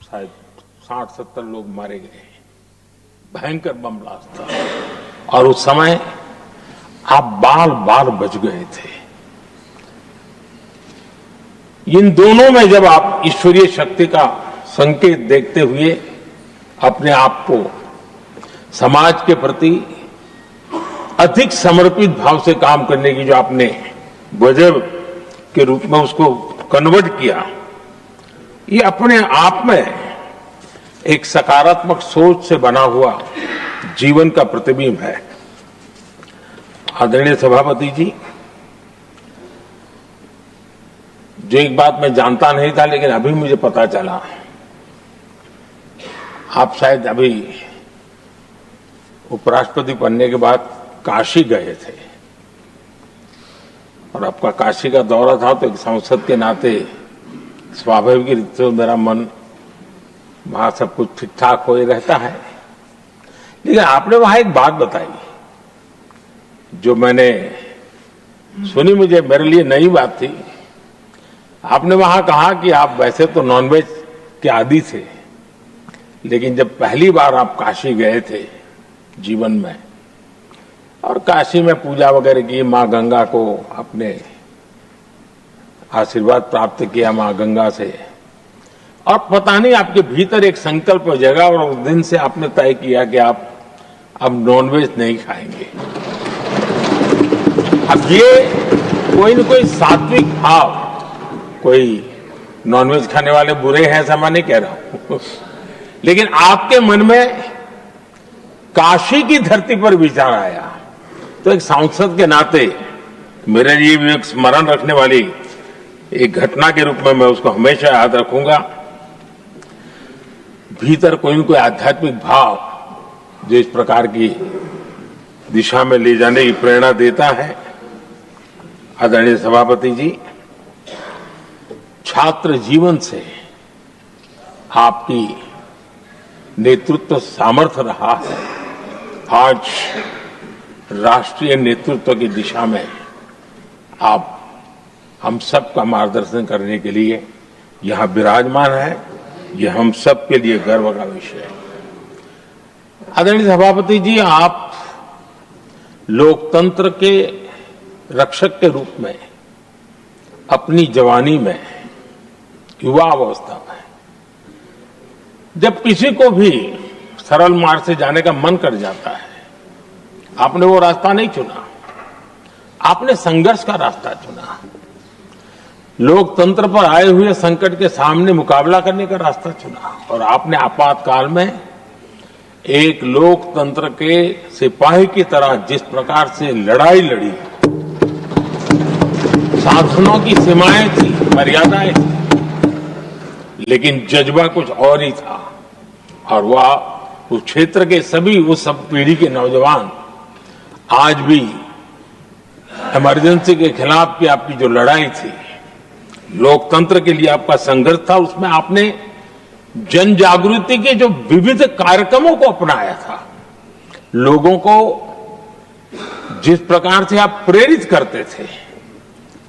शायद 60-70 लोग मारे गए। भयंकर बम ब्लास्ट था और उस समय आप बाल बाल बच गए थे। इन दोनों में जब आप ईश्वरीय शक्ति का संकेत देखते हुए अपने आप को समाज के प्रति अधिक समर्पित भाव से काम करने की जो आपने वजह के रूप में उसको कन्वर्ट किया, ये अपने आप में एक सकारात्मक सोच से बना हुआ जीवन का प्रतिबिंब है। आदरणीय सभापति जी, जो एक बात मैं जानता नहीं था लेकिन अभी मुझे पता चला, आप शायद अभी उपराष्ट्रपति बनने के बाद काशी गए थे और आपका काशी का दौरा था, तो एक सांसद के नाते स्वाभाविक रूप से मेरा मन वहां सब कुछ ठीक ठाक हो ही रहता है। लेकिन आपने वहां एक बात बताई जो मैंने सुनी, मुझे मेरे लिए नई बात थी। आपने वहां कहा कि आप वैसे तो नॉनवेज के आदी थे, लेकिन जब पहली बार आप काशी गए थे जीवन में और काशी में पूजा वगैरह की, मां गंगा को अपने आशीर्वाद प्राप्त किया मां गंगा से, और पता नहीं आपके भीतर एक संकल्प जगा और उस दिन से आपने तय किया कि आप अब नॉनवेज नहीं खाएंगे। अब ये कोई न कोई सात्विक भाव, कोई नॉनवेज खाने वाले बुरे हैं ऐसा मैं नहीं कह रहा हूं, लेकिन आपके मन में काशी की धरती पर विचार आया, तो एक सांसद के नाते मेरे लिए भी एक स्मरण रखने वाली एक घटना के रूप में मैं उसको हमेशा याद रखूंगा। भीतर कोई न कोई आध्यात्मिक भाव जो इस प्रकार की दिशा में ले जाने की प्रेरणा देता है। आदरणीय सभापति जी, छात्र जीवन से आपकी नेतृत्व सामर्थ्य रहा है। आज राष्ट्रीय नेतृत्व की दिशा में आप हम सब का मार्गदर्शन करने के लिए यहां विराजमान है, यह हम सब के लिए गर्व का विषय है। आदरणीय सभापति जी, आप लोकतंत्र के रक्षक के रूप में अपनी जवानी में, युवा अवस्था में, जब किसी को भी सरल मार्ग से जाने का मन कर जाता है, आपने वो रास्ता नहीं चुना, आपने संघर्ष का रास्ता चुना। लोकतंत्र पर आए हुए संकट के सामने मुकाबला करने का रास्ता चुना और आपने आपातकाल में एक लोकतंत्र के सिपाही की तरह जिस प्रकार से लड़ाई लड़ी, शासनों की सीमाएं थी, मर्यादाएं थी, लेकिन जज्बा कुछ और ही था। और वह उस क्षेत्र के सभी, उस सब पीढ़ी के नौजवान आज भी इमरजेंसी के खिलाफ की आपकी जो लड़ाई थी, लोकतंत्र के लिए आपका संघर्ष था, उसमें आपने जन जागृति के जो विविध कार्यक्रमों को अपनाया था, लोगों को जिस प्रकार से आप प्रेरित करते थे,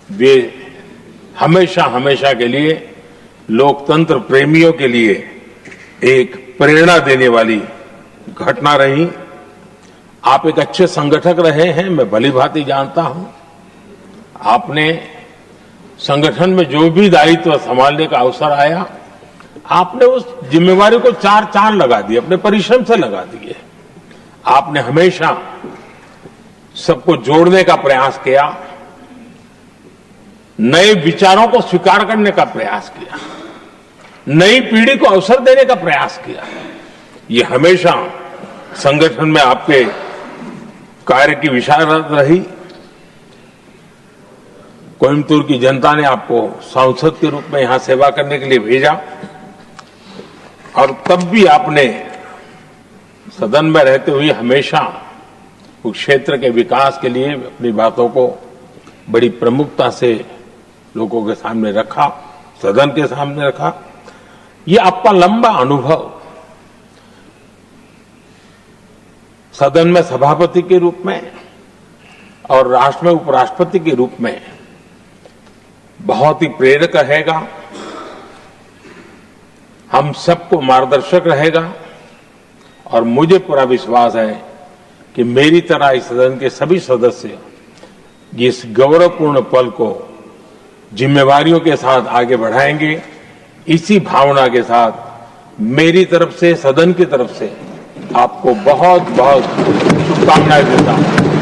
वे हमेशा हमेशा के लिए लोकतंत्र प्रेमियों के लिए एक प्रेरणा देने वाली घटना रही। आप एक अच्छे संगठक रहे हैं, मैं भली भांति जानता हूं। आपने संगठन में जो भी दायित्व संभालने का अवसर आया, आपने उस जिम्मेवारी को चार चांद लगा दिए, अपने परिश्रम से लगा दिए। आपने हमेशा सबको जोड़ने का प्रयास किया, नए विचारों को स्वीकार करने का प्रयास किया, नई पीढ़ी को अवसर देने का प्रयास किया। ये हमेशा संगठन में आपके कार्य की विशारद रही। कोयम्बतूर की जनता ने आपको सांसद के रूप में यहां सेवा करने के लिए भेजा और तब भी आपने सदन में रहते हुए हमेशा उस क्षेत्र के विकास के लिए अपनी बातों को बड़ी प्रमुखता से लोगों के सामने रखा, सदन के सामने रखा। ये आपका लंबा अनुभव सदन में सभापति के रूप में और राष्ट्र में उपराष्ट्रपति के रूप में बहुत ही प्रेरक रहेगा। हम सबको मार्गदर्शक रहेगा और मुझे पूरा विश्वास है कि मेरी तरह इस सदन के सभी सदस्य इस गौरवपूर्ण पल को जिम्मेवारियों के साथ आगे बढ़ाएंगे। इसी भावना के साथ मेरी तरफ से, सदन की तरफ से आपको बहुत बहुत शुभकामनाएं देता हूं।